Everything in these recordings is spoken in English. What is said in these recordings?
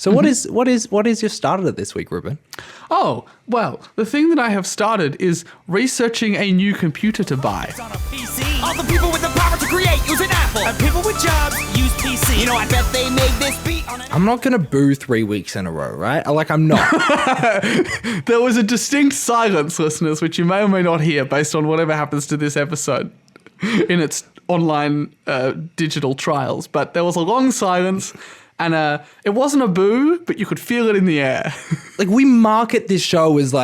So what is your starter this week, Reuben? Oh, well, the thing that I have started is researching a new computer to buy. On a PC. All the people with the power to create use an Apple. And people with jobs use PC. You know, I bet they made this beat on an I'm not going to boo 3 weeks in a row, right? I'm not. There was a distinct silence, listeners, which you may or may not hear based on whatever happens to this episode in its online digital trials. But there was a long silence, and it wasn't a boo, but you could feel it in the air. We market this show as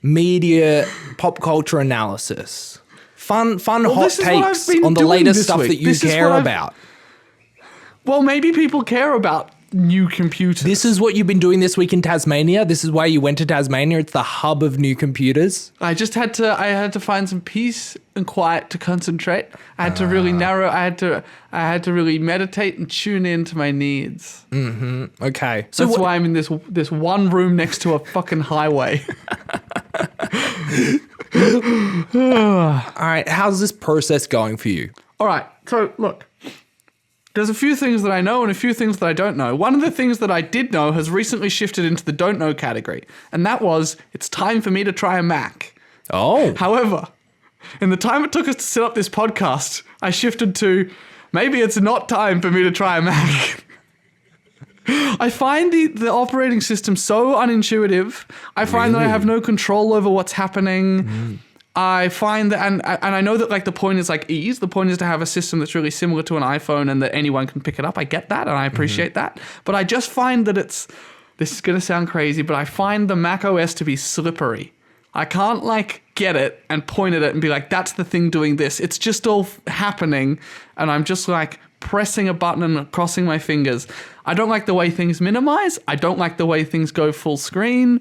media, pop culture analysis. Fun hot takes on the latest stuff that you care about. Well, maybe people care about new computers. This is what you've been doing this week in Tasmania. This is why you went to Tasmania. It's the hub of new computers. I had to find some peace and quiet to concentrate. I had to really narrow. I had to really meditate and tune in to my needs. Mm-hmm. Okay. So that's why I'm in this one room next to a fucking highway. All right. How's this process going for you? All right. So look. There's a few things that I know and a few things that I don't know. One of the things that I did know has recently shifted into the don't know category, and that was it's time for me to try a Mac. Oh. However, in the time it took us to set up this podcast, I shifted to maybe it's not time for me to try a Mac. I find the operating system so unintuitive. I find that I have no control over what's happening. I find that, and I know that the point is ease. The point is to have a system that's really similar to an iPhone and that anyone can pick it up. I get that and I appreciate that. But I just find that this is going to sound crazy, but I find the Mac OS to be slippery. I can't get it and point at it and be that's the thing doing this. It's just all happening and I'm just pressing a button and crossing my fingers. I don't like the way things minimize. I don't like the way things go full screen.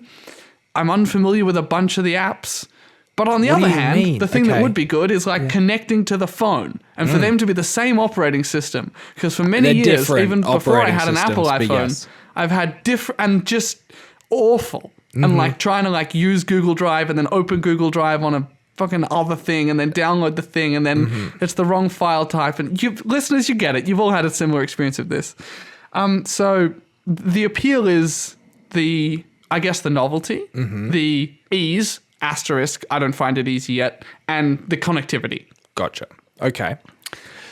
I'm unfamiliar with a bunch of the apps. But on the other hand, the thing that would be good is connecting to the phone and for them to be the same operating system. Because for many years, even before I had an Apple iPhone, I've had different and just awful. And trying to use Google Drive and then open Google Drive on a fucking other thing and then download the thing and then it's the wrong file type. And listeners, you get it. You've all had a similar experience of this. So the appeal is the novelty, the ease, asterisk, I don't find it easy yet, and the connectivity. Gotcha. Okay.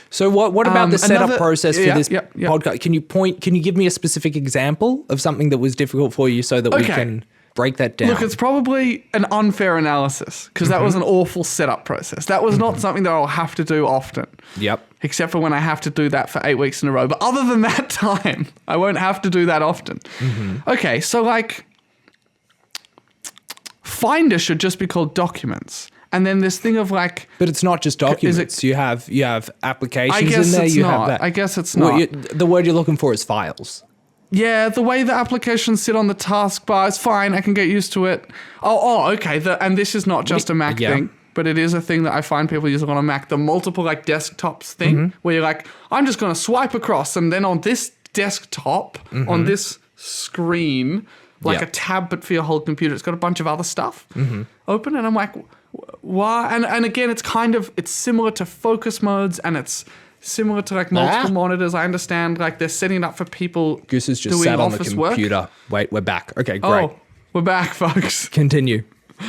So what about the setup process for this podcast? Can you give me a specific example of something that was difficult for you so that we can break that down? Look, it's probably an unfair analysis because that was an awful setup process. That was not something that I'll have to do often. Yep. Except for when I have to do that for 8 weeks in a row. But other than that time, I won't have to do that often. Okay, so Finder should just be called documents. And then this thing of But it's not just documents. You have applications in there. I guess it's not. The word you're looking for is files. Yeah, the way the applications sit on the taskbar is fine. I can get used to it. Oh, okay. And this is not just a Mac thing, but it is a thing that I find people use on a Mac. The multiple desktops thing where you're I'm just going to swipe across and then on this desktop, on this screen, a tab, but for your whole computer. It's got a bunch of other stuff open. And I'm why? And again, it's similar to focus modes and it's similar to multiple monitors. I understand they're setting it up for people Goose is just doing sat on the office computer. work. Wait, we're back. Okay, great. Oh, we're back, folks. Continue.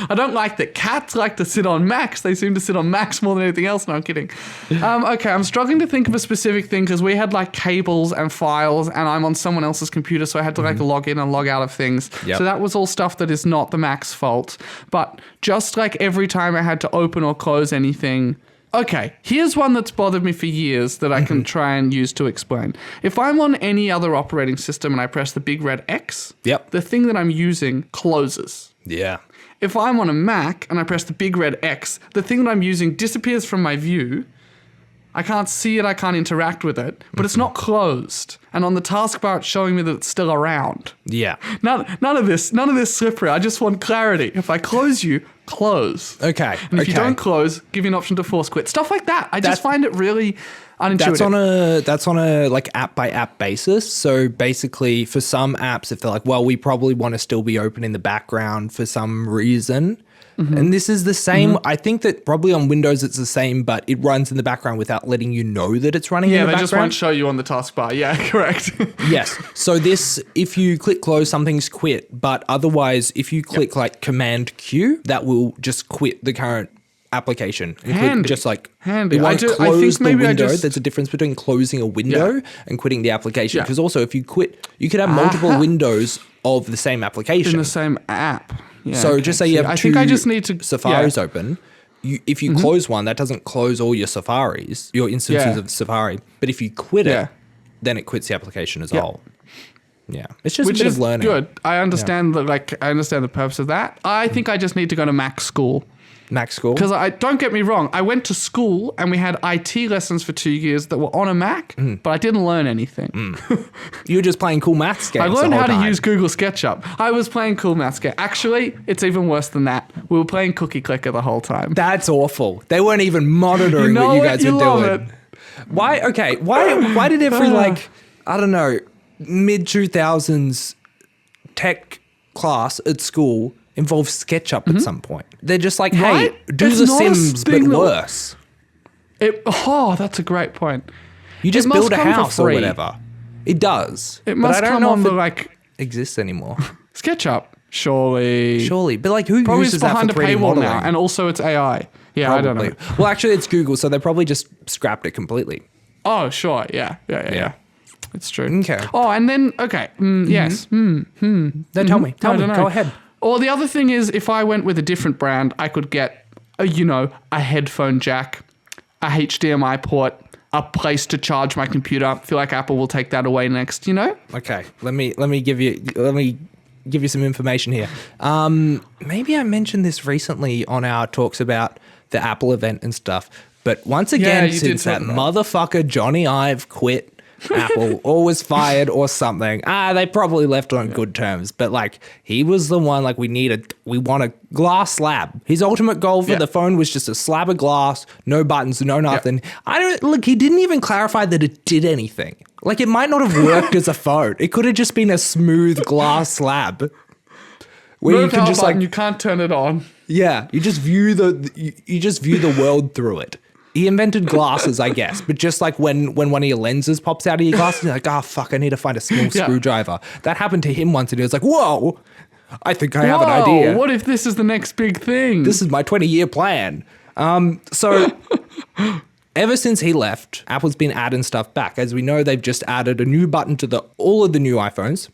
I don't like that cats like to sit on Macs. They seem to sit on Macs more than anything else. No, I'm kidding. Okay, I'm struggling to think of a specific thing because we had cables and files and I'm on someone else's computer, so I had to log in and log out of things. Yep. So that was all stuff that is not the Mac's fault. But just every time I had to open or close anything. Okay, here's one that's bothered me for years that I can try and use to explain. If I'm on any other operating system and I press the big red X, the thing that I'm using closes. Yeah. If I'm on a Mac and I press the big red X, the thing that I'm using disappears from my view. I can't see it, I can't interact with it, but it's not closed. And on the taskbar, it's showing me that it's still around. Yeah. None of this slippery. I just want clarity. If I close you, close. Okay. And if you don't close, give you an option to force quit. Stuff like that. I just find it really unintuitive. That's on a app by app basis. So basically for some apps, if they're well, we probably want to still be open in the background for some reason, And this is the same. I think that probably on Windows it's the same, but it runs in the background without letting you know that it's running in the background. Yeah, they just won't show you on the taskbar. Yeah, correct. Yes. So this, if you click close, something's quit. But otherwise, if you click like Command Q, that will just quit the current application. Handy. Just like handy. It won't close the window. There's a difference between closing a window and quitting the application. Because also, if you quit, you could have multiple windows of the same application in the same app. Yeah, so just say you have two Safaris open. If you close one, that doesn't close all your Safaris, your instances of Safari. But if you quit it, then it quits the application as a whole. Yeah, it's just a bit of learning. Good. I understand I understand the purpose of that. I think I just need to go to Mac school. Mac school? Because don't get me wrong, I went to school and we had IT lessons for 2 years that were on a Mac, but I didn't learn anything. You were just playing cool maths games. I learned how to use Google SketchUp. I was playing cool maths games. Actually, it's even worse than that. We were playing Cookie Clicker the whole time. That's awful. They weren't even monitoring what you guys were doing. Why? Okay. Why did every I don't know, mid 2000s tech class at school involve SketchUp at some point? They're just like, hey, do The Sims, but worse. That's a great point. You just build a house or whatever. It does. It must come on the exists anymore. SketchUp, surely. But who probably uses that for 3D paywall modeling? now, and also it's AI. Yeah, probably. I don't know. Well, actually, it's Google, so they probably just scrapped it completely. Oh, sure. Yeah. It's true. Okay. Oh, and then yes. Then tell me. Go ahead. Or the other thing is, if I went with a different brand, I could get, a headphone jack, a HDMI port, a place to charge my computer. I feel like Apple will take that away next. Okay, let me give you some information here. Maybe I mentioned this recently on our talks about the Apple event and stuff. But once again, since that motherfucker Johnny Ive quit Apple or was fired or something. They probably left on good terms, but he was the one we want a glass slab. His ultimate goal for the phone was just a slab of glass, no buttons, no nothing. He didn't even clarify that it did anything. It might not have worked as a phone. It could have just been a smooth glass slab. Where you can just you can't turn it on. Yeah, you just view the world through it. He invented glasses, I guess, but just when one of your lenses pops out of your glasses, you're like, fuck, I need to find a small screwdriver. That happened to him once, and he was like, whoa, I think I have an idea. What if this is the next big thing? This is my 20-year plan. So ever since he left, Apple's been adding stuff back. As we know, they've just added a new button to all of the new iPhones.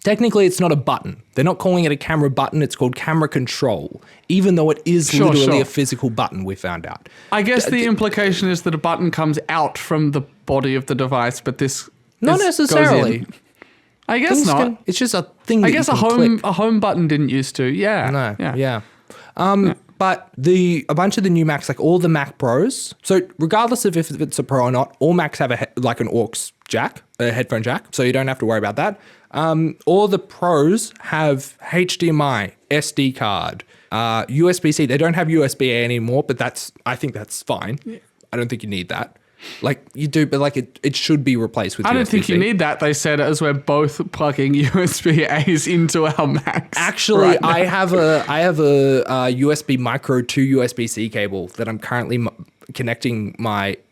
Technically, it's not a button. They're not calling it a camera button. It's called camera control, even though it is literally a physical button, we found out. I guess the implication is that a button comes out from the body of the device, but this not necessarily. Goes in. I guess not. It's just a thing that I guess a home button didn't used to. Yeah. No. Yeah. But a bunch of the new Macs, all the Mac Pros, so regardless of if it's a Pro or not, all Macs have an aux jack, a headphone jack, so you don't have to worry about that. All the Pros have HDMI, SD card, USB-C. They don't have USB-A anymore, but I think that's fine. Yeah. I don't think you need that. You do, but it should be replaced with USB-C. I don't think you need that, they said, as we're both plugging USB-A's into our Macs. Actually, I have a USB micro to USB-C cable that I'm currently connecting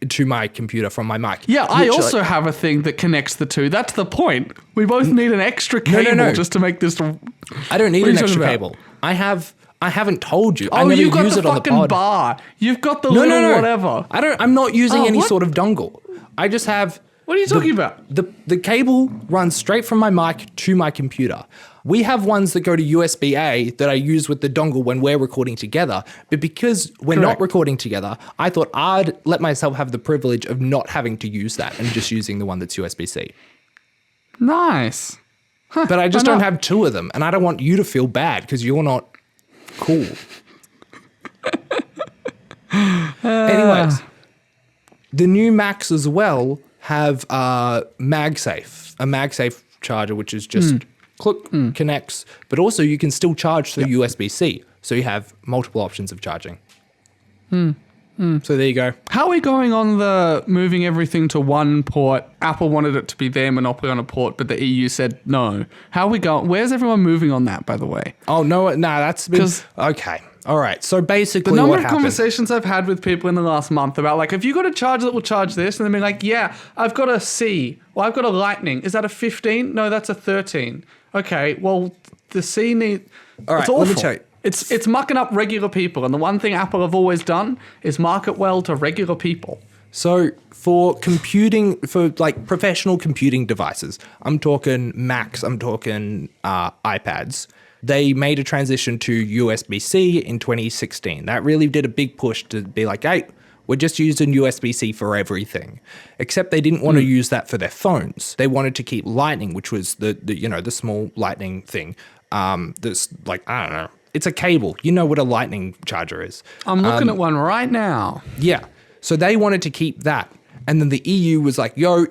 to my computer from my mic. Yeah, I also have a thing that connects the two. That's the point. We both need an extra cable just to make this. I don't need an extra cable. I haven't told you. I never you've got use the it on the fucking pod. bar. You've got the little whatever. I'm not using any sort of dongle. I just have. What are you talking about? The cable runs straight from my mic to my computer. We have ones that go to USB-A that I use with the dongle when we're recording together. But because we're not recording together, I thought I'd let myself have the privilege of not having to use that and just using the one that's USB-C. Nice. Huh, but I just don't have two of them. And I don't want you to feel bad because you're not cool. Anyways, the new Macs as well have MagSafe, a MagSafe charger, which is just connects, but also you can still charge through USB-C. So you have multiple options of charging. So there you go. How are we going on the moving everything to one port? Apple wanted it to be their monopoly on a port, but the EU said no. How are we going? Where's everyone moving on that, by the way? Oh, no, that's been... Okay. All right. So basically the number what of happened... conversations I've had with people in the last month about like, have you got a charger that will charge this? And they'll be like, yeah, I've got a C. Well, I've got a Lightning. Is that a 15? No, that's a 13. Okay, well, the C need... All right, it's awful. let me tell you. It's mucking up regular people. And the one thing Apple have always done is market well to regular people. So for computing, for like professional computing devices, I'm talking Macs, I'm talking iPads, they made a transition to USB-C in 2016. That really did a big push to be like, hey, we're just using USB-C for everything. Except they didn't want to use that for their phones. They wanted to keep Lightning, which was the small Lightning thing. This like, I don't know. It's a cable. You know what a Lightning charger is. I'm looking at one right now. Yeah. So they wanted to keep that. And then the EU was like, yo,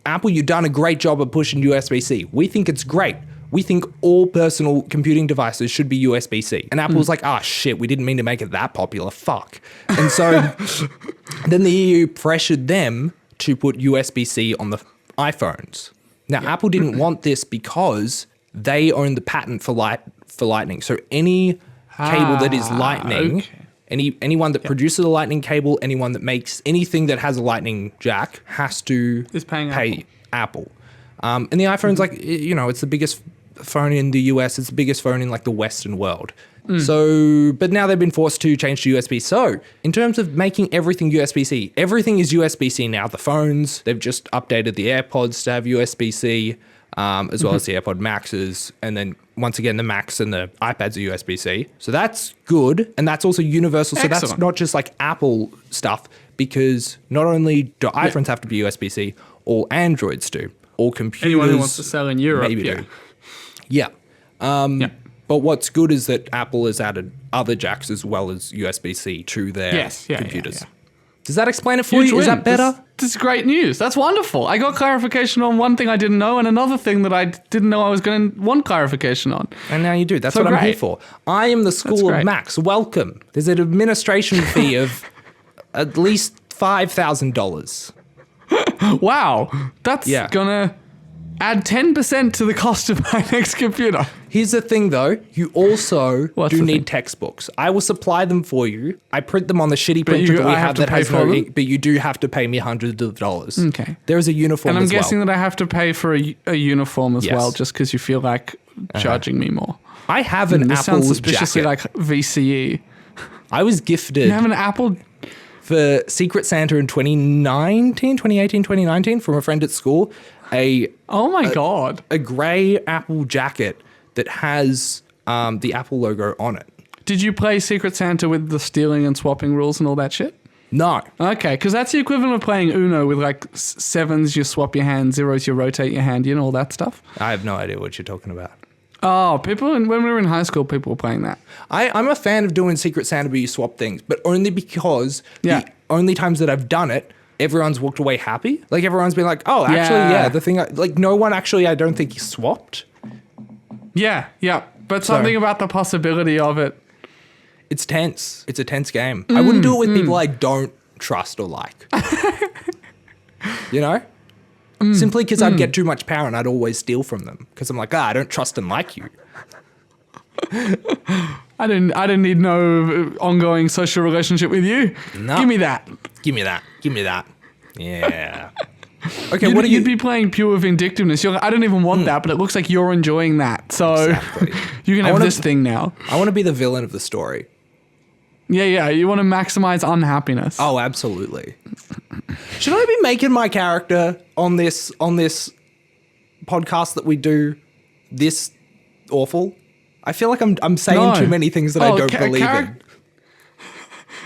Apple, you've done a great job of pushing USB-C. We think it's great. We think all personal computing devices should be USB-C. And Apple was like, shit, we didn't mean to make it that popular. Fuck. And so then the EU pressured them to put USB-C on the iPhones. Now, Apple didn't want this because they own the patent for Lightning. So any cable that is Lightning, anyone that produces a Lightning cable, anyone that makes anything that has a Lightning jack has to pay Apple. And the iPhone's like, it's the biggest phone in the US. It's the biggest phone in like the Western world. So, but now they've been forced to change to USB. So in terms of making everything USB-C, everything is USB-C now. The phones, they've just updated the AirPods to have USB-C. As well as the AirPod Maxes, and then once again the Macs and the iPads are USB-C. So that's good, and that's also universal. So that's not just like Apple stuff, because not only do iPhones have to be USB-C, all Androids do. All computers. Anyone who wants to sell in Europe, maybe do. Yeah. But what's good is that Apple has added other jacks as well as USB-C to their computers. Yeah. Does that explain it for you? Is that better? This is great news. That's wonderful. I got clarification on one thing I didn't know and another thing that I didn't know I was going to want clarification on. And now you do. That's what I'm here for. I am the School of Macs. Welcome. There's an administration fee of at least $5,000. Wow. That's going to add 10% to the cost of my next computer. Here's the thing, though. You also do need textbooks. I will supply them for you. I print them on the shitty printer that we have that has no ink, but you do have to pay me hundreds of dollars. Okay. There is a uniform as well. And I'm guessing that I have to pay for a uniform as well, just because you feel like charging me more. I have an Apple jacket. Sounds suspiciously like VCE. I was gifted. You have an Apple... For Secret Santa in 2019 from a friend at school. God. A grey Apple jacket that has the Apple logo on it. Did you play Secret Santa with the stealing and swapping rules and all that shit? No. Okay, because that's the equivalent of playing Uno with like sevens, you swap your hand, zeros, you rotate your hand, all that stuff. I have no idea what you're talking about. Oh, when we were in high school, people were playing that. I'm a fan of doing Secret Santa where you swap things, but only because the only times that I've done it, everyone's walked away happy. Like everyone's been like, oh, actually, the thing, like no one actually, I don't think swapped. Yeah. But something about the possibility of it. It's tense. It's a tense game. I wouldn't do it with people I don't trust or like. Simply because I'd get too much power and I'd always steal from them. Because I'm like, I don't trust and like you. I didn't need no ongoing social relationship with you. No. Give me that. Yeah. Okay, you'd be playing pure vindictiveness. You're like, I don't even want that, but it looks like you're enjoying that. So you can have this thing now. I want to be the villain of the story. Yeah. You want to maximize unhappiness. Oh, absolutely. Should I be making my character on this podcast that we do this awful? I feel like I'm saying too many things that I don't believe in.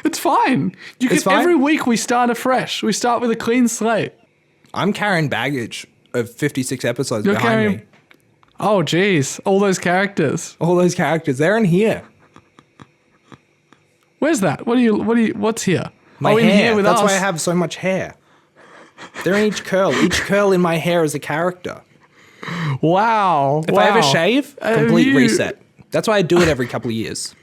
It's fine. Every week we start afresh. We start with a clean slate. I'm carrying baggage of 56 episodes behind me. Oh, geez. All those characters. They're in here. Where's that? What's here? My hair. In here with That's us. why I have so much hair. They're in each curl. Each curl in my hair is a character. Wow. If I ever shave, complete reset. That's why I do it every couple of years.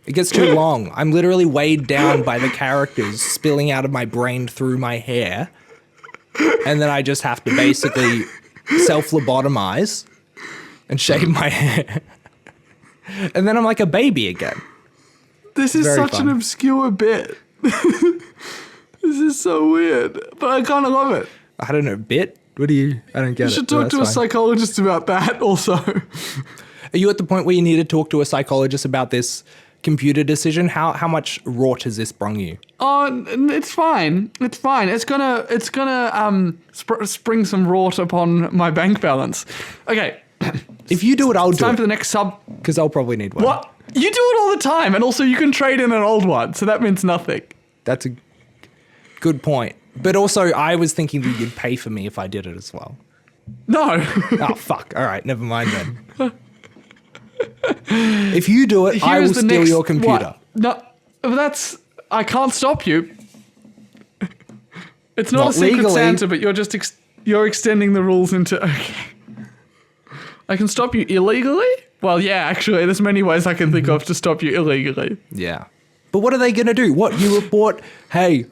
It gets too long. I'm literally weighed down by the characters spilling out of my brain through my hair. And then I just have to basically self-lobotomize and shave my hair. And then I'm like a baby again. This is such an obscure bit. This is so weird. But I kind of love it. I don't know, bit? What do you... I don't get it. You should talk to a psychologist about that also. Are you at the point where you need to talk to a psychologist about this computer decision? How much rot has this brung you? Oh, it's fine. It's fine. It's gonna spring some rot upon my bank balance. Okay. If you do it, I'll do it. Time for the next sub. Because I'll probably need one. What? You do it all the time, and also you can trade in an old one, so that means nothing. That's a good point. But also, I was thinking that you'd pay for me if I did it as well. No. Oh, fuck. All right, never mind then. If you do it, I will steal your computer. What? No, I can't stop you. It's not a secret legally. Santa, but you're just you're extending the rules into... Okay. I can stop you illegally? Well, yeah, actually, there's many ways I can think of to stop you illegally. Yeah. But what are they going to do? What? You report, hey,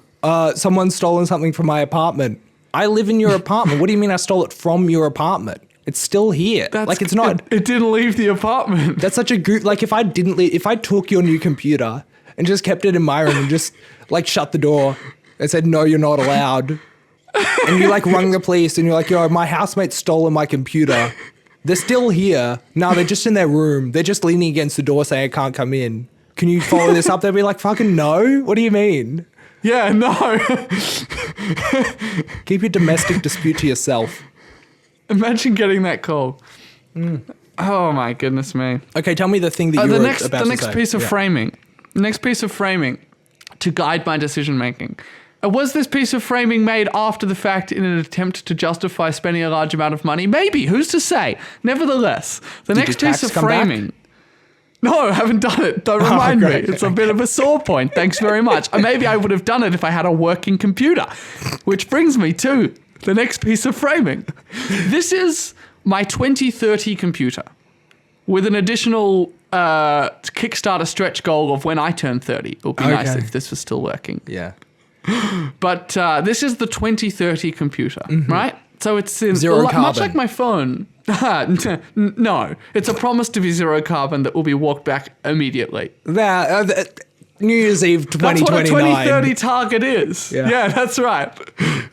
someone's stolen something from my apartment. I live in your apartment. What do you mean I stole it from your apartment? It's still here. It's not... It didn't leave the apartment. That's such a good... Like, if I took your new computer and just kept it in my room and just, like, shut the door and said, no, you're not allowed. And you, like, rung the police and you're like, yo, my housemate's stolen my computer. They're still here. No, they're just in their room. They're just leaning against the door saying I can't come in. Can you follow this up? They'll be like, fucking no? What do you mean? Yeah, no. Keep your domestic dispute to yourself. Imagine getting that call. Oh my goodness me. Okay, tell me the thing that you were about to say. The next piece of framing. The next piece of framing to guide my decision making. Was this piece of framing made after the fact in an attempt to justify spending a large amount of money? Maybe. Who's to say? Nevertheless, the next piece of framing... Back? No, I haven't done it. Don't remind me. It's a bit of a sore point. Thanks very much. Maybe I would have done it if I had a working computer. Which brings me to the next piece of framing. This is my 2030 computer with an additional Kickstarter stretch goal of when I turn 30. It would be nice if this was still working. Yeah. But this is the 2030 computer, right? So it's in zero carbon. Much like my phone. No, it's a promise to be zero carbon that will be walked back immediately. New Year's Eve 2029. That's what a 2030 target is. Yeah, that's right.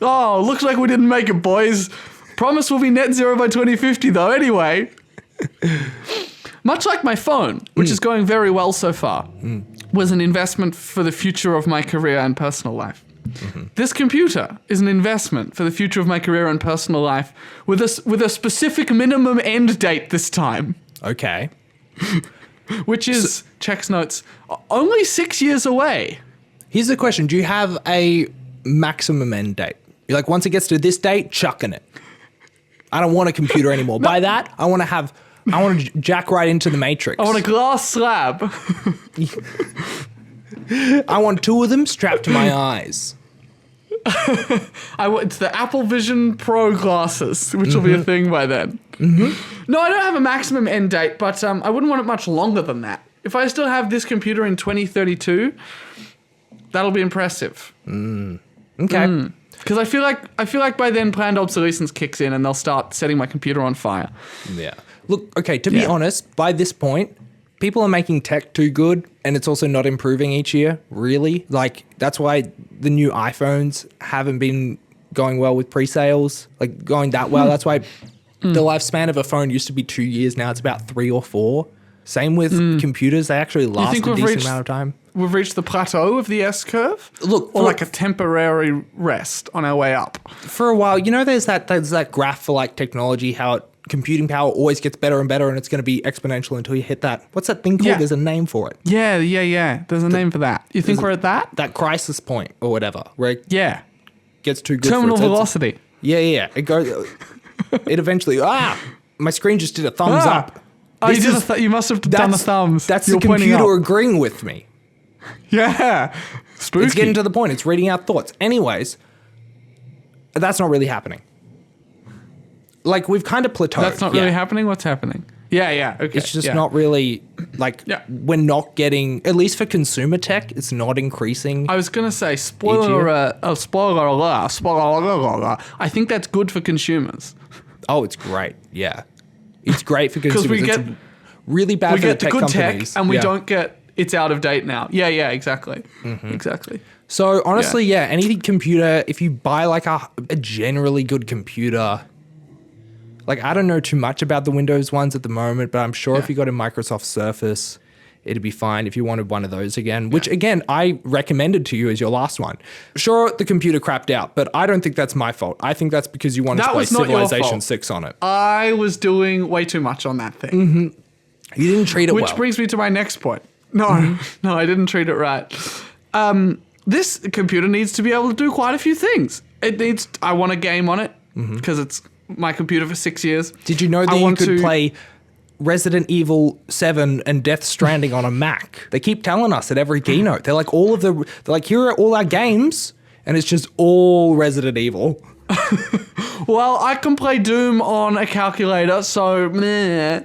Oh, looks like we didn't make it, boys. Promise will be net zero by 2050, though, anyway. Much like my phone, which is going very well so far, was an investment for the future of my career and personal life. This computer is an investment for the future of my career and personal life with a specific minimum end date this time. Okay. Which is, checks notes, only 6 years away. Here's the question. Do you have a maximum end date? You're like, once it gets to this date, chucking it. I don't want a computer anymore. No. By that, I want to jack right into the Matrix. I want a glass slab. I want 2 of them strapped to my eyes. It's the Apple Vision Pro glasses, which will be a thing by then. No, I don't have a maximum end date, but I wouldn't want it much longer than that. If I still have this computer in 2032, that'll be impressive. Okay. Because I feel like by then planned obsolescence kicks in and they'll start setting my computer on fire. Yeah. Look, okay, to be honest, by this point, people are making tech too good, and it's also not improving each year, really. Like, that's why the new iPhones haven't been going well with pre-sales, like going that well. That's why the lifespan of a phone used to be 2 years. Now it's about 3 or 4. Same with computers. They actually last a decent amount of time. We've reached the plateau of the S-curve? Look, or like a temporary rest on our way up? For a while, you know, there's that graph for like technology, how computing power always gets better and better, and it's going to be exponential until you hit that. What's that thing called? There's a name for it. Yeah. There's a name for that. You think we're at that? That crisis point or whatever, where it gets too good. Terminal velocity. Yeah. It goes. It eventually. My screen just did a thumbs up. Oh, you must have done the thumbs. That's the computer agreeing with me. Yeah. Spooky. It's getting to the point. It's reading out thoughts. Anyways, that's not really happening. Like, we've kind of plateaued. That's not really happening? What's happening? Yeah. Okay. It's just not really like Yeah. we're not getting, at least for consumer tech, it's not increasing. I was gonna say spoiler alert. I think that's good for consumers. Oh, it's great. Yeah, it's great for consumers. we get it's really bad we for the get the tech good companies. tech, and we Yeah. don't get it's out of date now. Yeah, exactly, exactly. So honestly, anything computer, if you buy like a generally good computer, like I don't know too much about the Windows ones at the moment, but I'm sure if you got a Microsoft Surface, it'd be fine if you wanted one of those again, which again, I recommended to you as your last one. Sure, the computer crapped out, but I don't think that's my fault. I think that's because you wanted to play was not your Civilization fault. 6 on it. I was doing way too much on that thing. You didn't treat it Which well. brings me to my next point. No, no, I didn't treat it right. This computer needs to be able to do quite a few things. I want a game on it because it's my computer for 6 years. Did you know that you could play Resident Evil 7 and Death Stranding on a Mac? They keep telling us at every keynote. They're like, here are all our games, and it's just all Resident Evil. Well, I can play Doom on a calculator, so meh.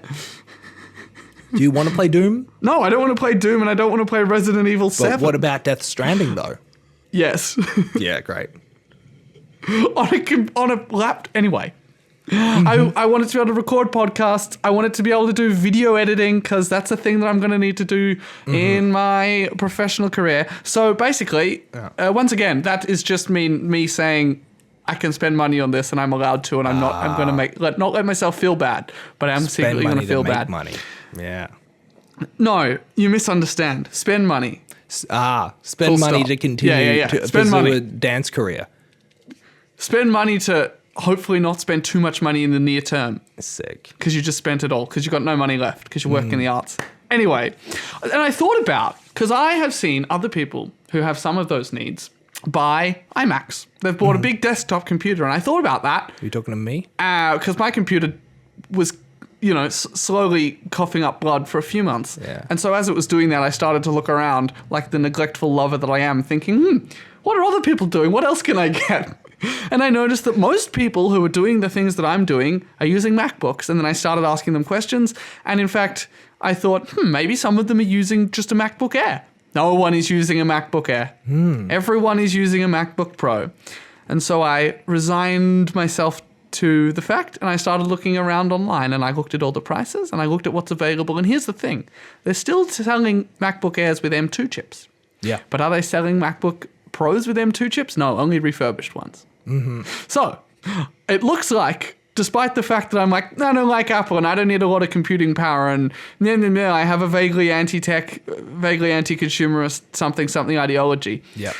Do you want to play Doom? No, I don't want to play Doom, and I don't want to play Resident Evil 7. But what about Death Stranding, though? Yes. Yeah, great. on a lap. Anyway. I wanted to be able to record podcasts. I wanted to be able to do video editing because that's a thing that I'm going to need to do in my professional career. So basically, once again, that is just me saying I can spend money on this and I'm allowed to, and I'm not. I'm going to not let myself feel bad, but I'm secretly going to feel bad. Money. Yeah. No, you misunderstand. Spend money. Spend money to continue to pursue a dance career. Spend money to hopefully not spend too much money in the near term. Sick. Because you just spent it all. Because you got no money left. Because you work in the arts. Anyway, and I thought about, because I have seen other people who have some of those needs buy iMacs. They've bought a big desktop computer, and I thought about that. Are you talking to me? Because my computer was, slowly coughing up blood for a few months. Yeah. And so as it was doing that, I started to look around like the neglectful lover that I am, thinking, what are other people doing? What else can I get? And I noticed that most people who are doing the things that I'm doing are using MacBooks. And then I started asking them questions. And in fact, I thought, maybe some of them are using just a MacBook Air. No one is using a MacBook Air. Everyone is using a MacBook Pro. And so I resigned myself to the fact, and I started looking around online, and I looked at all the prices, and I looked at what's available. And here's the thing. They're still selling MacBook Airs with M2 chips. Yeah. But are they selling MacBook Pros with M2 chips? No, only refurbished ones. So it looks like, despite the fact that I'm like, I don't like Apple and I don't need a lot of computing power, and I have a vaguely anti-tech, vaguely anti-consumerist something ideology. Yeah.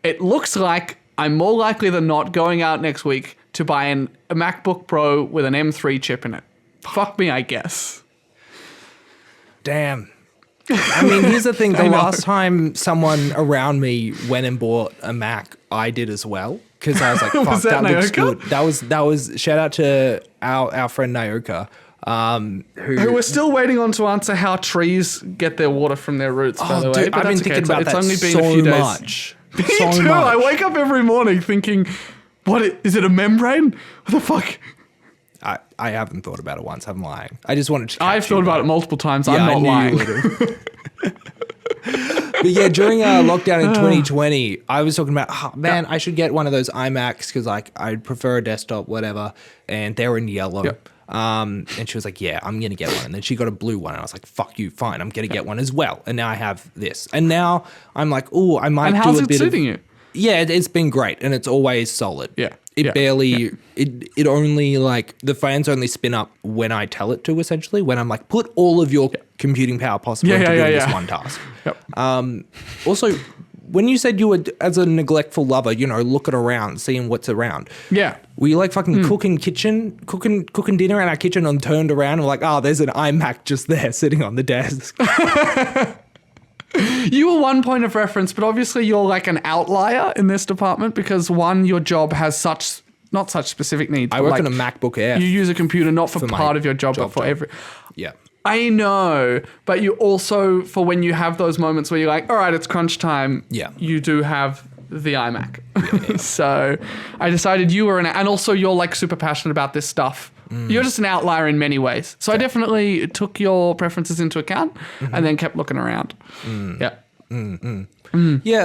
It looks like I'm more likely than not going out next week to buy a MacBook Pro with an M3 chip in it. Fuck me, I guess. Damn. I mean, here's the thing. The last time someone around me went and bought a Mac, I did as well. Because I was like, fuck, that looks good. That was shout out to our friend Naoka. Who we're still waiting on to answer how trees get their water from their roots, by the way. Dude, But I've been that's thinking okay. about It's that only been so a few days. much. Me So too. much. I wake up every morning thinking, is it a membrane? What the fuck? I haven't thought about it once. I'm lying. I just wanted to. I've thought about it multiple times. Yeah, I'm not I knew lying. you would. But yeah, during lockdown in 2020, I was talking about, I should get one of those iMacs because like I'd prefer a desktop, whatever. And they were in yellow. Yep. And she was like, yeah, I'm going to get one. And then she got a blue one. And I was like, fuck you, fine. I'm going to get one as well. And now I have this. And now I'm like, oh, I might And do how's a it bit suiting of... you? Yeah, it's been great. And it's always solid. Yeah. It barely, it only like, the fans only spin up when I tell it to, essentially. When I'm like, put all of your computing power possible into doing this one task. Yep. Also, when you said you were, as a neglectful lover, looking around, seeing what's around. Yeah. Were you like fucking cooking dinner in our kitchen and turned around and like, there's an iMac just there sitting on the desk. You were one point of reference, but obviously you're like an outlier in this department because one, your job has not such specific needs. I work on a MacBook Air. You use a computer not for my part of your job, but for every... Yeah. I know, but you also, for when you have those moments where you're like, all right, it's crunch time. Yeah. You do have the iMac. So I decided you were and also you're like super passionate about this stuff. You're just an outlier in many ways. So I definitely took your preferences into account and then kept looking around. Yeah.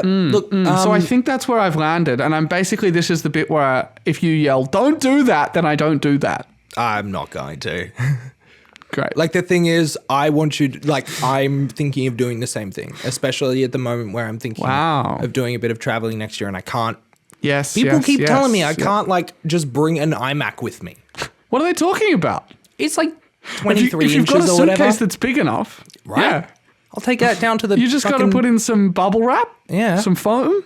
Look, So I think that's where I've landed. And I'm basically, this is the bit where if you yell, don't do that, then I don't do that. I'm not going to. Great. Like, the thing is, I want you to, like, I'm thinking of doing the same thing, especially at the moment where I'm thinking of doing a bit of traveling next year and I can't. Yes. People keep telling me I can't, like, just bring an iMac with me. What are they talking about? It's like 23 inches or whatever. If you've got a suitcase that's big enough. Right. Yeah. I'll take that down to the You just got to put in some bubble wrap. Yeah. Some foam.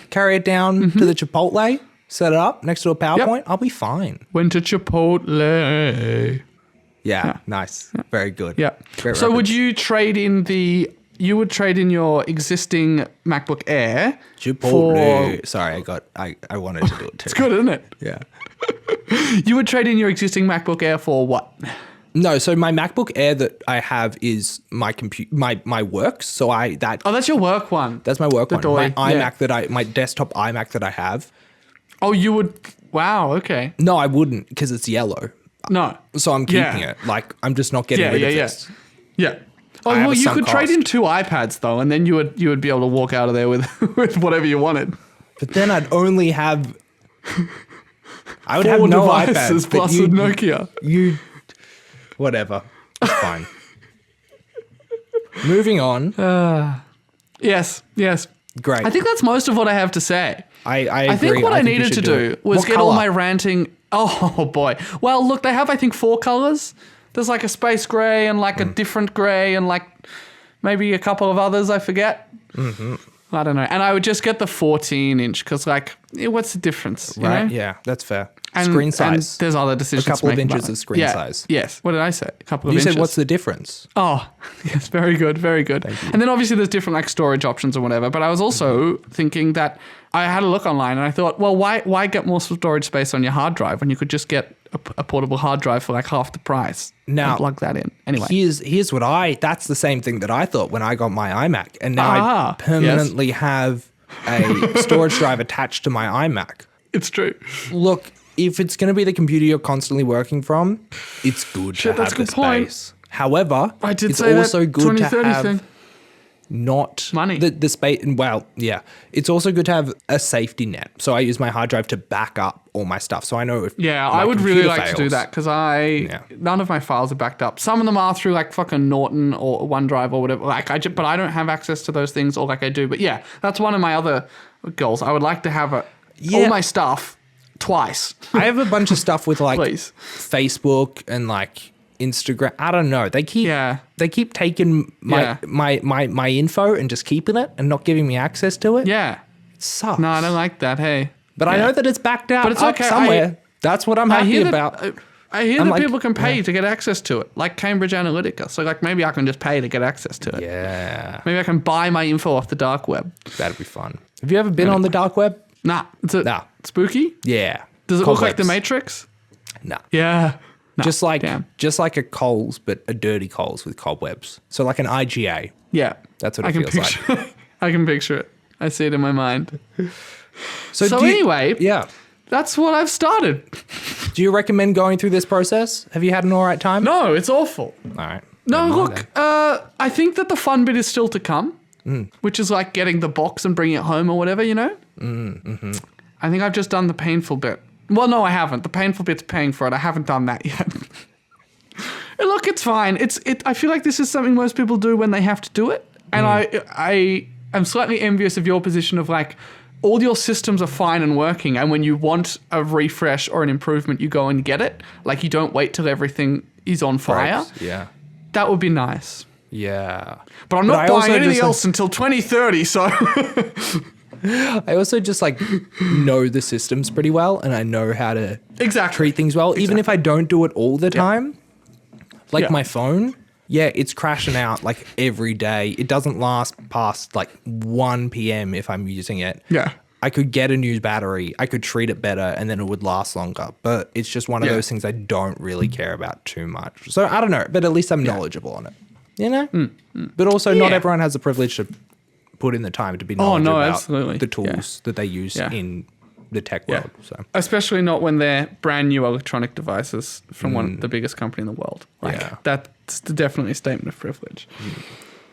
carry it down to the Chipotle, set it up next to a PowerPoint. I'll be fine. Went to Chipotle. Yeah. Nice. Very good. Yeah. Great so would reference. you trade in you would trade in your existing MacBook Air Chipotle. Sorry, I wanted to do it too. It's good, isn't it? Yeah. You would trade in your existing MacBook Air for what? No, so my MacBook Air that I have is my my work. So Oh, that's your work one. that's my work one. Dory, My yeah. iMac my desktop iMac that I have. Oh, you would. Wow. Okay. No, I wouldn't because it's yellow. No. So I'm keeping it. Like, I'm just not getting rid of this. Yeah. Oh, I have well, a you sunk could trade cost. in 2 iPads though, and then you would be able to walk out of there with with whatever you wanted. But then I'd only have. I would 4 have no devices iPads, plus but a Nokia. You, whatever. It's fine. Moving on. Yes. Great. I think that's most of what I have to say. I agree. I think what I you needed to should do it. was What get all colour? my ranting. Oh boy. Well, look, they have I think 4 colors. There's like a space gray and like a different gray and like maybe a couple of others I forget. I don't know. And I would just get the 14-inch because like, what's the difference? You Right? know? Yeah, that's fair. And, Screen size. And there's other decisions. A couple to of make inches about of it. screen Yeah, size. Yes. What did I say? A couple of You inches. said, what's the difference? Oh, yes, very good, very good. And then obviously there's different like storage options or whatever. But I was also thinking that I had a look online and I thought, well, why get more storage space on your hard drive when you could just get a portable hard drive for like half the price? Now, and plug that in. Anyway, Here's what that's the same thing that I thought when I got my iMac. And now I permanently have a storage drive attached to my iMac. it's true. Look, if it's going to be the computer you're constantly working from, it's good to that's have a the good point. space. However, I did it's say also that good to 2030 have thing. not Money. the space. Well, yeah, it's also good to have a safety net. So I use my hard drive to back up all my stuff. So I know if Yeah, my I would really computer like to do fails- that because none of my files are backed up. Some of them are through like fucking Norton or OneDrive or whatever. Like but I don't have access to those things, or like I do. But yeah, that's one of my other goals. I would like to have all my stuff twice. I have a bunch of stuff with like Please. Facebook and like Instagram. I don't know. They keep taking Yeah. my info and just keeping it and not giving me access to it. Yeah. It sucks. No, I don't like that. Hey. But I know that it's backed out But it's up okay. somewhere. That's what I'm I happy hear about. that, I hear I'm that like, people can pay to get access to it, like Cambridge Analytica. So like maybe I can just pay to get access to it. Yeah, Maybe I can buy my info off the dark web. that'd be fun. Have you ever been on the dark web? Nah. Nah. Spooky? Yeah. Does it look like the Cobwebs. Matrix? No. Yeah. Nah, Just like damn. a Coles, but a dirty Coles with cobwebs. So like an IGA. Yeah. That's what I it can feels like. picture I can picture it. I see it in my mind. So do you- anyway, yeah. that's what I've started. Do you recommend going through this process? Have you had an all right time? No, it's awful. All right. No, Never mind look, then. I think that the fun bit is still to come, which is like getting the box and bringing it home or whatever, you know? I think I've just done the painful bit. Well, no, I haven't. The painful bit's paying for it. I haven't done that yet. And look, it's fine. I feel like this is something most people do when they have to do it. And I am slightly envious of your position of like, all your systems are fine and working, and when you want a refresh or an improvement, you go and get it. Like, you don't wait till everything is on fire. Breaks. Yeah. That would be nice. Yeah. But I'm But not I also buying anything just, else until 2030, so... I also just like know the systems pretty well, and I know how to Exactly. treat things well, even if I don't do it all the time. Like Yeah. my phone, it's crashing out like every day. It doesn't last past like 1 p.m. if I'm using it. Yeah. I could get a new battery. I could treat it better, and then it would last longer. But it's just one of Yeah. those things I don't really care about too much. So I don't know, but at least I'm knowledgeable on it. You know? But also, not Yeah. everyone has the privilege to put in the time to be Oh, knowledgeable no, about absolutely. the tools that they use Yeah. in the tech world. So especially not when they're brand new electronic devices from the biggest company in the world. Like that's definitely a statement of privilege.